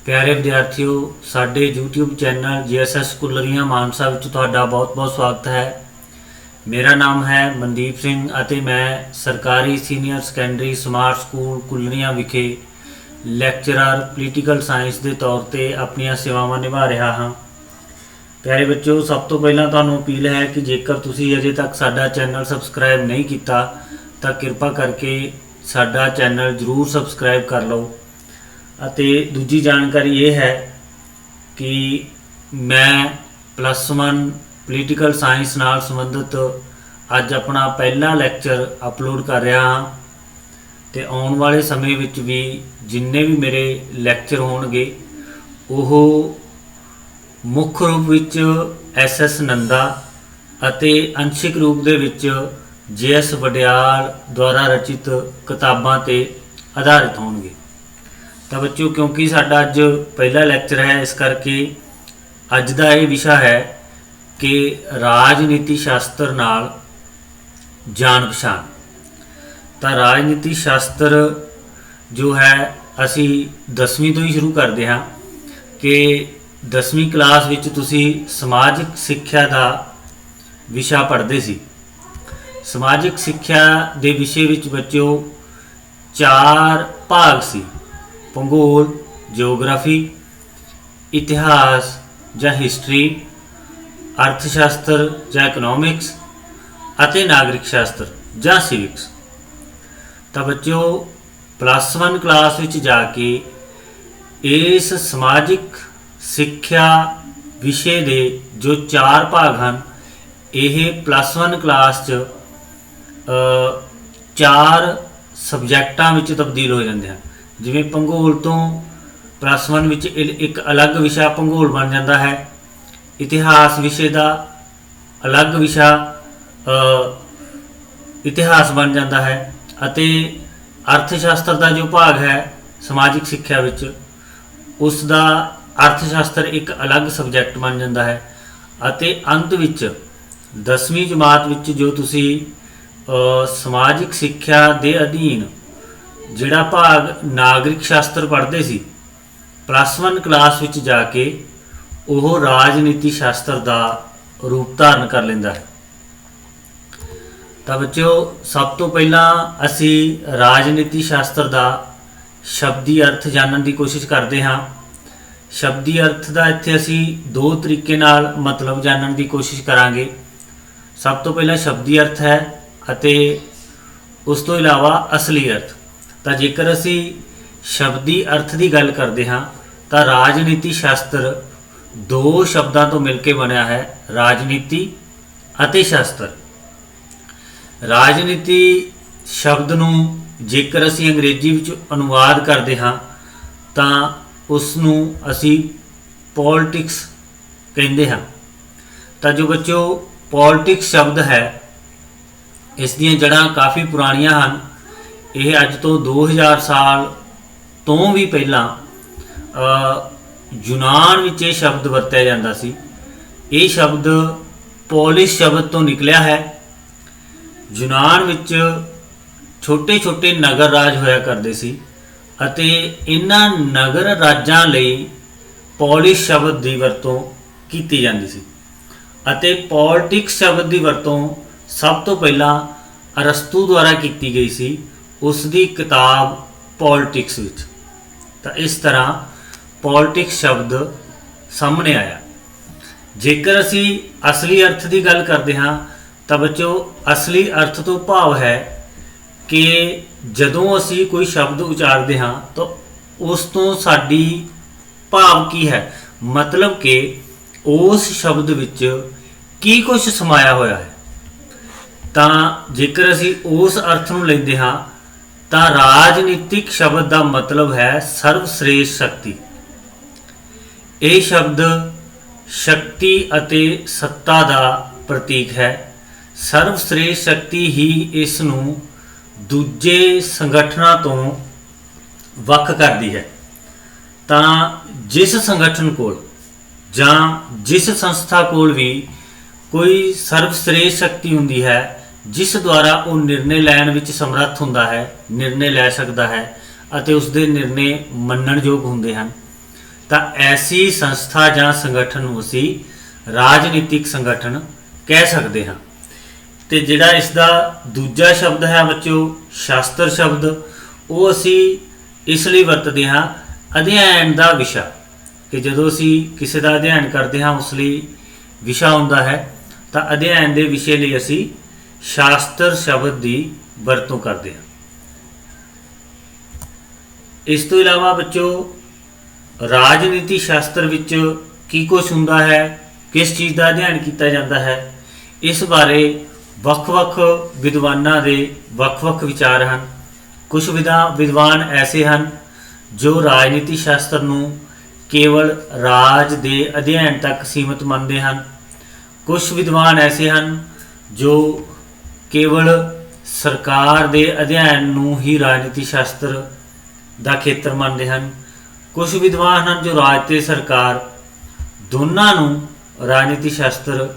प्यारे विद्यार्थियों, साडे YouTube चैनल JSS कुलरियां मानसा विच तुहाडा बहुत बहुत स्वागत है। मेरा नाम है मनदीप सिंह अते मैं सरकारी सीनियर सैकेंडरी स्मार्ट स्कूल कुलरियां विखे लैक्चरर पोलीटिकल साइंस के तौर पर अपनी सेवावां निभा रहा हाँ। प्यारे बच्चों, सब तो पहला तुहानूं अपील है कि जेकर तुसीं अजे तक साडा चैनल सबसक्राइब नहीं किया तो कृपा करके साडा चैनल जरूर सबसक्राइब कर लो। ਅਤੇ दूजी जानकारी ये है कि मैं +1 पोलीटिकल साइंस नाल संबंधित अज अपना पहला लैक्चर अपलोड कर रहा हाँ। तो आने वाले समय विच भी जिन्ने भी मेरे लैक्चर होणगे वो मुख्य रूप विच SS नंदा अते अंशिक रूप दे विच JS वडियाल द्वारा रचित किताबां ते आधारित होणगे। तो बच्चों, क्योंकि साडा अज पहला लैक्चर है इस करके अज का ये विषय है कि राजनीति शास्त्र नाल जान पछाण। तो राजनीति शास्त्र जो है असी 10वीं तो ही शुरू करते हाँ कि 10वीं क्लास विच तुसी समाजिक सिक्ख्या का विषय पढ़ते सी। समाजिक सिक्ख्या के विषय विच बच्चों 4 भाग सी: भूगोल, जियोग्राफी, इतिहास या हिस्टरी, अर्थशास्त्र या इकनॉमिक्स अते नागरिक शास्त्र या सिविक्स। तो बच्चों, +1 क्लास विच जाके इस समाजिक सिक्ख्या विषय के जो 4 भाग हैं यह +1 क्लास 4 सबजैक्टां विच तब्दील हो जाते हैं। जिवें भूगोल तो +1 विच एक अलग विषय भूगोल बन जाता है, इतिहास विषय का अलग विषय इतिहास बन जाता है, अते अर्थशास्त्र का जो भाग है समाजिक सिक्ख्या विच उसका अर्थशास्त्र एक अलग सबजैक्ट बन जाता है। अते अंत विच 10वीं जमात विच जो तुसी समाजिक सिक्ख्या के अधीन जिहड़ा भाग नागरिक शास्त्र पढ़ते सी +1 क्लास विच जाके वह राजनीति शास्त्र का रूप धारण कर लेंदा है। तो बच्चों, सब तो पहला असी राजनीति शास्त्र का शब्दी अर्थ जानने की कोशिश करते हाँ। शब्दी अर्थ का इत्थे असी 2 तरीके नाल मतलब जानने की कोशिश करांगे। सब तो पहला शब्दी अर्थ है अते उस तो इलावा असली अर्थ। तो जेकर असी शब्दी अर्थ की गल करते हाँ तो राजनीति शास्त्र 2 शब्दों तो मिलकर बनया है, राजनीति अते शास्त्र। राजनीति शब्द नूं जेकर असी अंग्रेजी विच अनुवाद करते हाँ तो उसनूं असी पॉलिटिक्स कहते हाँ। तो जो बच्चों पॉलिटिक्स शब्द है इस दी जड़ां काफ़ी पुरानियां हैं। यह अज तो 2000 साल तो भी पहला यूनान विच ये शब्द वरत्या जाता सी। ये शब्द पॉलिस शब्द तो निकलिया है। यूनान विच छोटे छोटे नगर राज होया करते सी अते इन्हां नगर राजां लई पॉलिस शब्द की वरतों की जाती सी। अते पॉलिटिक्स शब्द की वरतों सब तो पहला अरस्तू द्वारा की गई सी उसकी किताब पॉलिटिक्स विच। तो इस तरह पॉलिटिक्स शब्द सामने आया। जेकर असी असली अर्थ की गल करते हाँ तो बच्चों असली अर्थ तो भाव है कि जदों असी कोई शब्द उचारते हाँ तो उस तो साडी भाव की है, मतलब कि उस शब्द विच की कुछ समाया होया है। तो जेकर असी उस अर्थ नूं लैंदे हाँ तो राजनीतिक शब्द का मतलब है सर्वश्रेष्ठ शक्ति। यह शब्द शक्ति अते सत्ता का प्रतीक है। सर्वश्रेष्ठ शक्ति ही इस नूं दूजे संगठनों तो वख करती है। तो जिस संगठन कोल जां जिस संस्था कोल भी कोई सर्वश्रेष्ठ शक्ति हुंदी है जिस द्वारा वो निर्णय लैण विच समर्थ हुंदा है, निर्णय लै सकता है अते उसके निर्णय मनणयोग हुंदे हन। ਤਾਂ ਐਸੀ ਸੰਸਥਾ ਜਾਂ ਸੰਗਠਨ ਨੂੰ ਅਸੀਂ ਰਾਜਨੀਤਿਕ ਸੰਗਠਨ ਕਹਿ ਸਕਦੇ ਹਾਂ। ਤੇ ਜਿਹੜਾ ਇਸ ਦਾ ਦੂਜਾ ਸ਼ਬਦ ਹੈ ਬੱਚਿਓ ਸ਼ਾਸਤਰ ਸ਼ਬਦ, ਉਹ ਅਸੀਂ ਇਸ ਲਈ ਵਰਤਦੇ ਹਾਂ ਅਧਿਐਨ ਦਾ ਵਿਸ਼ਾ, ਕਿ ਜਦੋਂ ਅਸੀਂ ਕਿਸੇ ਦਾ ਅਧਿਐਨ ਕਰਦੇ ਹਾਂ ਉਸ ਲਈ ਵਿਸ਼ਾ ਹੁੰਦਾ ਹੈ, ਤਾਂ ਅਧਿਐਨ ਦੇ ਵਿਸ਼ੇ ਲਈ ਅਸੀਂ ਸ਼ਾਸਤਰ ਸ਼ਬਦ ਦੀ ਵਰਤੋਂ ਕਰਦੇ ਹਾਂ। ਇਸ ਤੋਂ ਇਲਾਵਾ ਬੱਚਿਓ ਰਾਜਨੀਤੀ ਸ਼ਾਸਤਰ ਵਿੱਚ ਕੀ ਕੁਛ ਹੁੰਦਾ ਹੈ, ਕਿਸ ਚੀਜ਼ ਦਾ ਅਧਿਐਨ ਕੀਤਾ ਜਾਂਦਾ ਹੈ, ਇਸ ਬਾਰੇ ਵੱਖ-ਵੱਖ ਵਿਦਵਾਨਾਂ ਦੇ ਵੱਖ-ਵੱਖ ਵਿਚਾਰ ਹਨ। ਕੁਝ ਵਿਦਵਾਨ ਐਸੇ ਹਨ ਜੋ ਰਾਜਨੀਤੀ ਸ਼ਾਸਤਰ ਨੂੰ ਕੇਵਲ ਰਾਜ ਦੇ ਅਧਿਐਨ ਤੱਕ ਸੀਮਿਤ ਮੰਨਦੇ ਹਨ। ਕੁਝ ਵਿਦਵਾਨ ਐਸੇ ਹਨ ਜੋ ਕੇਵਲ ਸਰਕਾਰ ਦੇ ਅਧਿਐਨ ਨੂੰ ਹੀ ਰਾਜਨੀਤੀ ਸ਼ਾਸਤਰ ਦਾ ਖੇਤਰ ਮੰਨਦੇ ਹਨ। ਕੁਝ ਵਿਦਵਾਨ ਹਨ ਜੋ ਰਾਜ ਤੇ ਸਰਕਾਰ ਦੋਨਾਂ ਨੂੰ ਰਾਜਨੀਤੀ ਸ਼ਾਸਤਰ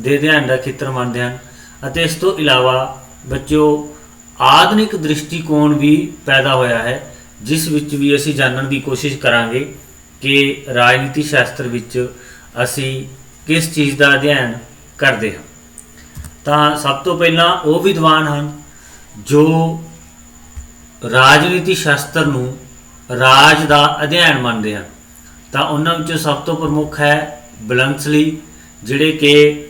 ਦੇ ਅਧਿਐਨ ਦਾ ਖੇਤਰ ਮੰਨਦੇ ਹਨ। ਅਤੇ ਇਸ ਤੋਂ ਇਲਾਵਾ ਬੱਚਿਓ ਆਧੁਨਿਕ ਦ੍ਰਿਸ਼ਟੀਕੋਣ ਵੀ ਪੈਦਾ ਹੋਇਆ ਹੈ, ਜਿਸ ਵਿੱਚ ਵੀ ਅਸੀਂ ਜਾਣਨ ਦੀ ਕੋਸ਼ਿਸ਼ ਕਰਾਂਗੇ ਕਿ ਰਾਜਨੀਤੀ ਸ਼ਾਸਤਰ ਵਿੱਚ ਅਸੀਂ ਕਿਸ ਚੀਜ਼ ਦਾ ਅਧਿਐਨ ਕਰਦੇ ਹਾਂ। ਤਾਂ ਸਭ ਤੋਂ ਪਹਿਲਾਂ ਉਹ ਵਿਦਵਾਨ ਹਨ ਜੋ ਰਾਜਨੀਤੀ ਸ਼ਾਸਤਰ ਨੂੰ ਰਾਜ ਦਾ ਅਧਿਐਨ ਮੰਨਦੇ ਹਨ। ਤਾਂ ਉਹਨਾਂ ਵਿੱਚੋਂ ਸਭ ਤੋਂ ਪ੍ਰਮੁੱਖ ਹੈ ਬਲੰਸਲੀ, ਜਿਹੜੇ ਕਿ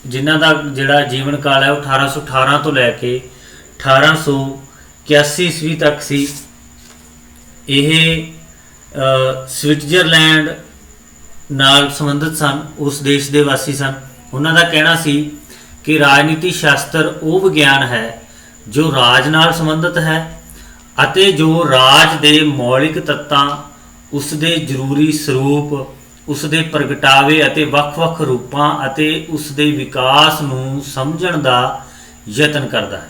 ਜਿਨ੍ਹਾਂ ਦਾ ਜਿਹੜਾ ਜੀਵਨ ਕਾਲ ਹੈ ਉਹ 1818 ਤੋਂ ਲੈ ਕੇ 1881 ਈਸਵੀ ਤੱਕ ਸੀ। ਇਹ ਸਵਿਟਜ਼ਰਲੈਂਡ ਨਾਲ ਸੰਬੰਧਿਤ ਸਨ, ਉਸ ਦੇਸ਼ ਦੇ ਵਾਸੀ ਸਨ। ਉਹਨਾਂ ਦਾ ਕਹਿਣਾ ਸੀ ਕਿ ਰਾਜਨੀਤੀ ਸ਼ਾਸਤਰ ਉਹ ਵਿਗਿਆਨ ਹੈ ਜੋ ਰਾਜ ਨਾਲ ਸੰਬੰਧਿਤ ਹੈ ਅਤੇ ਜੋ ਰਾਜ ਦੇ ਮੌਲਿਕ ਤੱਤਾਂ, ਉਸ ਦੇ ਜ਼ਰੂਰੀ ਸਰੂਪ, ਉਸ ਦੇ ਪ੍ਰਗਟਾਵੇ ਅਤੇ ਵੱਖ-ਵੱਖ ਰੂਪਾਂ ਅਤੇ ਉਸ ਦੇ ਵਿਕਾਸ ਨੂੰ ਸਮਝਣ ਦਾ ਯਤਨ ਕਰਦਾ ਹੈ।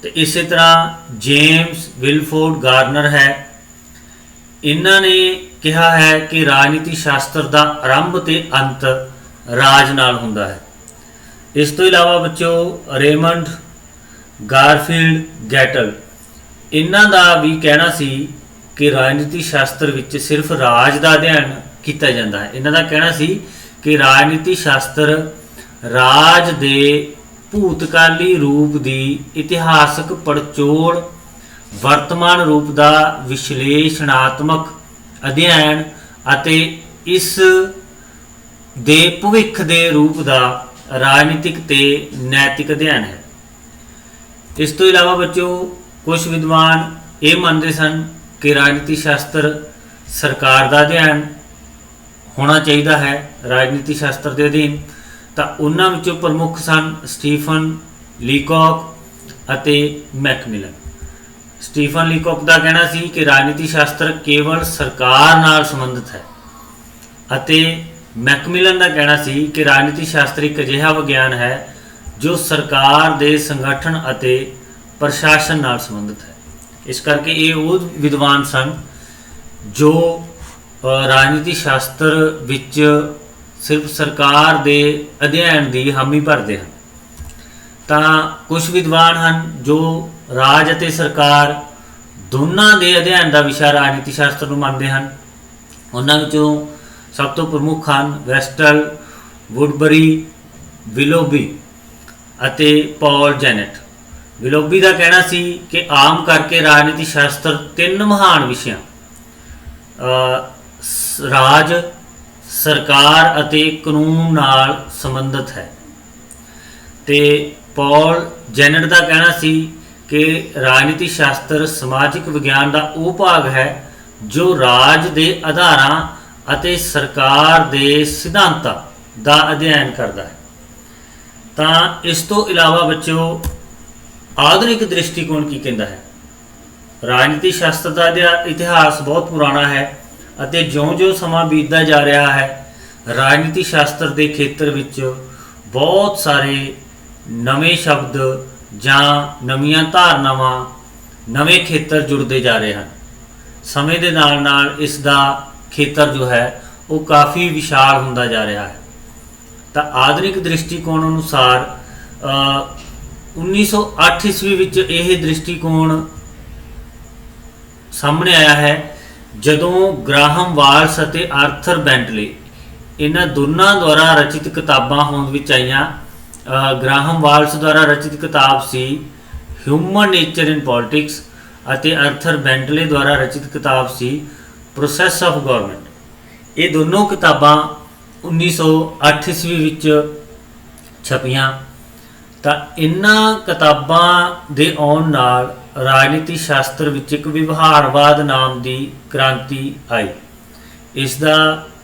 ਤੇ ਇਸੇ ਤਰ੍ਹਾਂ ਜੇਮਸ ਵਿਲਫੋਰਡ ਗਾਰਨਰ ਹੈ, ਇਹਨਾਂ ਨੇ ਕਿਹਾ ਹੈ ਕਿ ਰਾਜਨੀਤੀ ਸ਼ਾਸਤਰ ਦਾ ਆਰੰਭ ਤੇ ਅੰਤ ਰਾਜ ਨਾਲ ਹੁੰਦਾ ਹੈ। ਇਸ ਤੋਂ ਇਲਾਵਾ ਬੱਚਿਓ ਰੇਮੰਡ ਗਾਰਫੀਲਡ ਗੈਟਲ, ਇਹਨਾਂ ਦਾ ਵੀ ਕਹਿਣਾ ਸੀ ਕਿ ਰਾਜਨੀਤੀ ਸ਼ਾਸਤਰ ਵਿੱਚ ਸਿਰਫ ਰਾਜ ਦਾ ਅਧਿਐਨ ਕੀਤਾ ਜਾਂਦਾ ਹੈ। ਇਹਨਾਂ ਦਾ ਕਹਿਣਾ ਸੀ ਕਿ ਰਾਜਨੀਤੀ ਸ਼ਾਸਤਰ ਰਾਜ ਦੇ ਭੂਤਕਾਲੀ ਰੂਪ ਦੀ ਇਤਿਹਾਸਕ ਪੜਚੋਲ, ਵਰਤਮਾਨ ਰੂਪ ਦਾ ਵਿਸ਼ਲੇਸ਼ਣਾਤਮਕ ਅਧਿਐਨ ਅਤੇ ਇਸ ਦੇ ਭਵਿੱਖ ਦੇ ਰੂਪ ਦਾ ਰਾਜਨੀਤਿਕ ਤੇ ਨੈਤਿਕ ਅਧਿਐਨ ਹੈ। ਇਸ ਤੋਂ ਇਲਾਵਾ ਬੱਚਿਓ ਕੁਝ ਵਿਦਵਾਨ ਇਹ ਮੰਨਦੇ ਸਨ ਕਿ ਰਾਜਨੀਤੀ ਸ਼ਾਸਤਰ ਸਰਕਾਰ ਦਾ ਅਧਿਐਨ ਹੋਣਾ ਚਾਹੀਦਾ ਹੈ ਰਾਜਨੀਤੀ ਸ਼ਾਸਤਰ ਦੇ ਅਧੀਨ। ਤਾਂ ਉਹਨਾਂ ਵਿੱਚੋਂ ਪ੍ਰਮੁੱਖ ਸਨ ਸਟੀਫਨ ਲੀਕੌਕ ਅਤੇ ਮੈਕਮਿਲਨ। ਸਟੀਫਨ ਲੀਕੌਕ ਦਾ ਕਹਿਣਾ ਸੀ ਕਿ ਰਾਜਨੀਤੀ ਸ਼ਾਸਤਰ ਕੇਵਲ ਸਰਕਾਰ ਨਾਲ ਸੰਬੰਧਿਤ ਹੈ ਅਤੇ ਮੈਕਮਿਲਨ ਦਾ ਕਹਿਣਾ ਸੀ ਕਿ ਰਾਜਨੀਤੀ ਸ਼ਾਸਤਰ ਇੱਕ ਅਜਿਹਾ ਵਿਗਿਆਨ ਹੈ ਜੋ ਸਰਕਾਰ ਦੇ ਸੰਗਠਨ ਅਤੇ ਪ੍ਰਸ਼ਾਸਨ ਨਾਲ ਸੰਬੰਧਿਤ ਹੈ। ਇਸ ਕਰਕੇ ਇਹ ਉਹ ਵਿਦਵਾਨ ਸਨ ਜੋ ਰਾਜਨੀਤੀ ਸ਼ਾਸਤਰ ਵਿੱਚ ਸਿਰਫ ਸਰਕਾਰ ਦੇ ਅਧਿਐਨ ਦੀ ਹਾਮੀ ਭਰਦੇ ਹਨ। ਤਾਂ ਕੁਝ ਵਿਦਵਾਨ ਹਨ ਜੋ ਰਾਜ ਅਤੇ ਸਰਕਾਰ ਦੋਨਾਂ ਦੇ ਅਧਿਐਨ ਦਾ ਵਿਸ਼ਾ ਰਾਜਨੀਤੀ ਸ਼ਾਸਤਰ ਨੂੰ ਮੰਨਦੇ ਹਨ। ਉਹਨਾਂ ਵਿੱਚੋਂ ਸਭ ਤੋਂ ਪ੍ਰਮੁੱਖ ਹਨ ਵੈਸਟਲ, ਵੁਡਬਰੀ, ਵਿਲੋਬੀ ਅਤੇ ਪੌਲ ਜੈਨਟ। ਵਿਲੋਬੀ ਦਾ ਕਹਿਣਾ ਸੀ ਕਿ ਆਮ ਕਰਕੇ ਰਾਜਨੀਤੀ ਸ਼ਾਸਤਰ ਤਿੰਨ ਮਹਾਨ ਵਿਸ਼ਿਆਂ ਰਾਜ, ਸਰਕਾਰ ਅਤੇ ਕਾਨੂੰਨ ਨਾਲ ਸੰਬੰਧਿਤ ਹੈ। ਤੇ ਪੌਲ ਜੈਨਟ ਦਾ ਕਹਿਣਾ ਸੀ ਕਿ ਰਾਜਨੀਤੀ ਸ਼ਾਸਤਰ ਸਮਾਜਿਕ ਵਿਗਿਆਨ ਦਾ ਉਹ ਭਾਗ ਹੈ ਜੋ ਰਾਜ ਦੇ ਆਧਾਰਾਂ ਅਤੇ ਸਰਕਾਰ ਦੇ ਸਿਧਾਂਤਾਂ ਦਾ ਅਧਿਐਨ ਕਰਦਾ ਹੈ। ਤਾਂ ਇਸ ਤੋਂ ਇਲਾਵਾ ਬੱਚਿਓ ਆਧੁਨਿਕ ਦ੍ਰਿਸ਼ਟੀਕੋਣ ਕੀ ਕਹਿੰਦਾ ਹੈ? ਰਾਜਨੀਤੀ ਸ਼ਾਸਤਰ ਦਾ ਇਤਿਹਾਸ ਬਹੁਤ ਪੁਰਾਣਾ ਹੈ ਅਤੇ ਜਿਉਂ-ਜਿਉਂ ਸਮਾਂ ਬੀਤਦਾ ਜਾ ਰਿਹਾ ਹੈ ਰਾਜਨੀਤੀ ਸ਼ਾਸਤਰ ਦੇ ਖੇਤਰ ਵਿੱਚ ਬਹੁਤ ਸਾਰੇ ਨਵੇਂ ਸ਼ਬਦ ਜਾਂ ਨਵੀਆਂ ਧਾਰਨਾਵਾਂ, ਨਵੇਂ ਖੇਤਰ ਜੁੜਦੇ ਜਾ ਰਹੇ ਹਨ। ਸਮੇਂ ਦੇ ਨਾਲ ਨਾਲ ਇਸ ਦਾ ਖੇਤਰ ਜੋ ਹੈ ਉਹ ਕਾਫੀ ਵਿਸ਼ਾਲ ਹੁੰਦਾ ਜਾ ਰਿਹਾ ਹੈ। ਤਾਂ ਆਧੁਨਿਕ ਦ੍ਰਿਸ਼ਟੀਕੋਣ ਅਨੁਸਾਰ 1908 ਈਸਵੀ ਵਿੱਚ ਇਹ ਦ੍ਰਿਸ਼ਟੀਕੋਣ ਸਾਹਮਣੇ ਆਇਆ ਹੈ, ਜਦੋਂ ਗ੍ਰਾਹਮ ਵਾਲਸ ਅਤੇ ਆਰਥਰ ਬੈਂਟਲੇ ਇਹਨਾਂ ਦੋਨਾਂ ਦੁਆਰਾ ਰਚਿਤ ਕਿਤਾਬਾਂ ਹੋਂਦ ਵਿੱਚ ਆਈਆਂ। ਗ੍ਰਾਹਮ ਵਾਲਸ ਦੁਆਰਾ ਰਚਿਤ ਕਿਤਾਬ ਸੀ ਹਿਊਮਨ ਨੇਚਰ ਇਨ ਪੋਲਿਟਿਕਸ ਅਤੇ ਆਰਥਰ ਬੈਂਟਲੇ ਦੁਆਰਾ ਰਚਿਤ ਕਿਤਾਬ ਸੀ ਪ੍ਰੋਸੈਸ ਆਫ ਗਵਰਨਮੈਂਟ। ਇਹ ਦੋਨੋਂ ਕਿਤਾਬਾਂ 1908 ਈਸਵੀ ਵਿੱਚ ਛਪੀਆਂ। ਤਾਂ ਇਹਨਾਂ ਕਿਤਾਬਾਂ ਦੇ ਆਉਣ ਨਾਲ ਰਾਜਨੀਤੀ ਸ਼ਾਸਤਰ ਵਿੱਚ ਇੱਕ ਵਿਵਹਾਰਵਾਦ ਨਾਮ ਦੀ ਕ੍ਰਾਂਤੀ ਆਈ। ਇਸ ਦਾ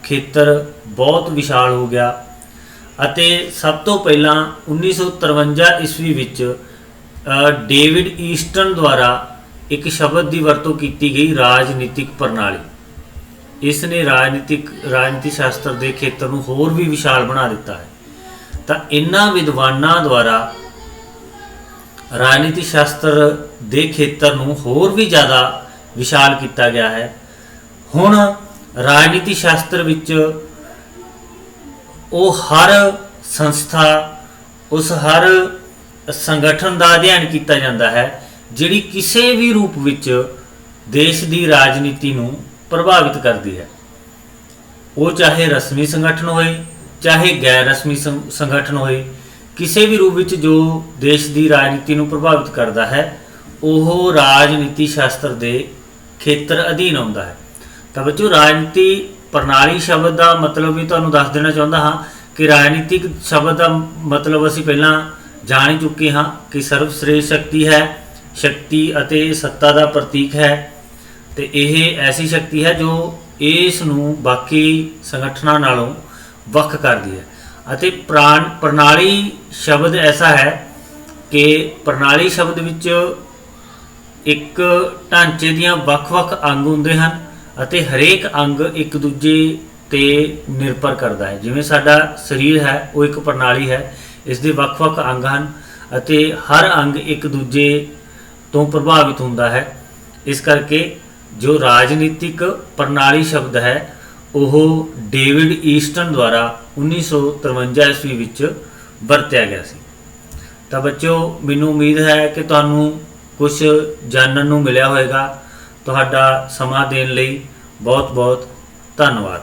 ਖੇਤਰ ਬਹੁਤ ਵਿਸ਼ਾਲ ਹੋ ਗਿਆ ਅਤੇ ਸਭ ਤੋਂ ਪਹਿਲਾਂ 1953 ਈਸਵੀ ਵਿੱਚ ਡੇਵਿਡ ਈਸਟਨ ਦੁਆਰਾ ਇੱਕ ਸ਼ਬਦ ਦੀ ਵਰਤੋਂ ਕੀਤੀ ਗਈ, ਰਾਜਨੀਤਿਕ ਪ੍ਰਣਾਲੀ। ਇਸ ਨੇ ਰਾਜਨੀਤੀ ਸ਼ਾਸਤਰ ਦੇ ਖੇਤਰ ਨੂੰ ਹੋਰ ਵੀ ਵਿਸ਼ਾਲ ਬਣਾ ਦਿੱਤਾ ਹੈ। ਤਾਂ ਇਹਨਾਂ ਵਿਦਵਾਨਾਂ ਦੁਆਰਾ ਰਾਜਨੀਤੀ ਸ਼ਾਸਤਰ ਦੇ ਖੇਤਰ ਨੂੰ ਹੋਰ ਵੀ ਜ਼ਿਆਦਾ ਵਿਸ਼ਾਲ ਕੀਤਾ ਗਿਆ ਹੈ। ਹੁਣ ਰਾਜਨੀਤੀ ਸ਼ਾਸਤਰ ਵਿੱਚ ਉਹ ਹਰ ਸੰਸਥਾ, ਉਸ ਹਰ ਸੰਗਠਨ ਦਾ ਅਧਿਐਨ ਕੀਤਾ ਜਾਂਦਾ ਹੈ ਜਿਹੜੀ ਕਿਸੇ ਵੀ ਰੂਪ ਵਿੱਚ ਦੇਸ਼ ਦੀ ਰਾਜਨੀਤੀ ਨੂੰ ਪ੍ਰਭਾਵਿਤ ਕਰਦੀ ਹੈ। ਉਹ ਚਾਹੇ ਰਸਮੀ ਸੰਗਠਨ ਹੋਏ ਚਾਹੇ ਗੈਰ ਰਸਮੀ ਸੰਗਠਨ ਹੋਏ, ਕਿਸੇ ਵੀ ਰੂਪ ਵਿੱਚ ਜੋ ਦੇਸ਼ ਦੀ ਰਾਜਨੀਤੀ ਨੂੰ ਪ੍ਰਭਾਵਿਤ ਕਰਦਾ ਹੈ ਉਹ ਰਾਜਨੀਤੀ ਸ਼ਾਸਤਰ ਦੇ ਖੇਤਰ ਅਧੀਨ ਆਉਂਦਾ ਹੈ। ਤਾਂ ਬੱਚੋ, ਰਾਜਨੀਤੀ ਪ੍ਰਣਾਲੀ ਸ਼ਬਦ ਦਾ ਮਤਲਬ ਵੀ ਤੁਹਾਨੂੰ ਦੱਸ ਦੇਣਾ ਚਾਹੁੰਦਾ ਹਾਂ ਕਿ ਰਾਜਨੀਤਿਕ ਸ਼ਬਦ ਦਾ ਮਤਲਬ ਅਸੀਂ ਪਹਿਲਾਂ ਜਾਣ ਹੀ ਚੁੱਕੇ ਹਾਂ ਕਿ ਸਰਵਸ਼੍ਰੇਸ਼ਟ ਸ਼ਕਤੀ ਹੈ, ਸ਼ਕਤੀ ਅਤੇ ਸੱਤਾ ਦਾ ਪ੍ਰਤੀਕ ਹੈ। ਤੇ ਇਹ ਐਸੀ ਸ਼ਕਤੀ ਹੈ ਜੋ ਇਸ ਨੂੰ ਬਾਕੀ ਸੰਗਠਨਾਂ ਨਾਲੋਂ ਵੱਖ ਕਰਦੀ ਹੈ। ਅਤੇ ਪ੍ਰਣਾਲੀ ਸ਼ਬਦ ਐਸਾ ਹੈ ਕਿ ਪ੍ਰਣਾਲੀ ਸ਼ਬਦ ਵਿੱਚ ਇੱਕ ਢਾਂਚੇ ਦੀਆਂ ਵੱਖ-ਵੱਖ ਅੰਗ ਹੁੰਦੇ ਹਨ ਅਤੇ ਹਰੇਕ ਅੰਗ ਇੱਕ ਦੂਜੇ ਤੇ ਨਿਰਭਰ ਕਰਦਾ ਹੈ। ਜਿਵੇਂ ਸਾਡਾ ਸਰੀਰ ਹੈ ਉਹ ਇੱਕ ਪ੍ਰਣਾਲੀ ਹੈ, ਇਸ ਦੇ ਵੱਖ-ਵੱਖ ਅੰਗ ਹਨ ਅਤੇ ਹਰ ਅੰਗ ਇੱਕ ਦੂਜੇ ਤੋਂ ਪ੍ਰਭਾਵਿਤ ਹੁੰਦਾ ਹੈ। ਇਸ ਕਰਕੇ ਜੋ ਰਾਜਨੀਤਿਕ ਪ੍ਰਣਾਲੀ ਸ਼ਬਦ ਹੈ ਉਹ ਡੇਵਿਡ ਈਸਟਨ ਦੁਆਰਾ 1953 ਈਸਵੀ ਵਿੱਚ ਵਰਤਿਆ ਗਿਆ ਸੀ। ਤਾਂ ਬੱਚਿਓ, ਮੈਨੂੰ ਉਮੀਦ ਹੈ ਕਿ ਤੁਹਾਨੂੰ ਕੁਝ ਜਾਣਨ ਨੂੰ ਮਿਲਿਆ ਹੋਵੇਗਾ। ਤੁਹਾਡਾ ਸਮਾਂ ਦੇਣ ਲਈ ਬਹੁਤ ਬਹੁਤ ਧੰਨਵਾਦ।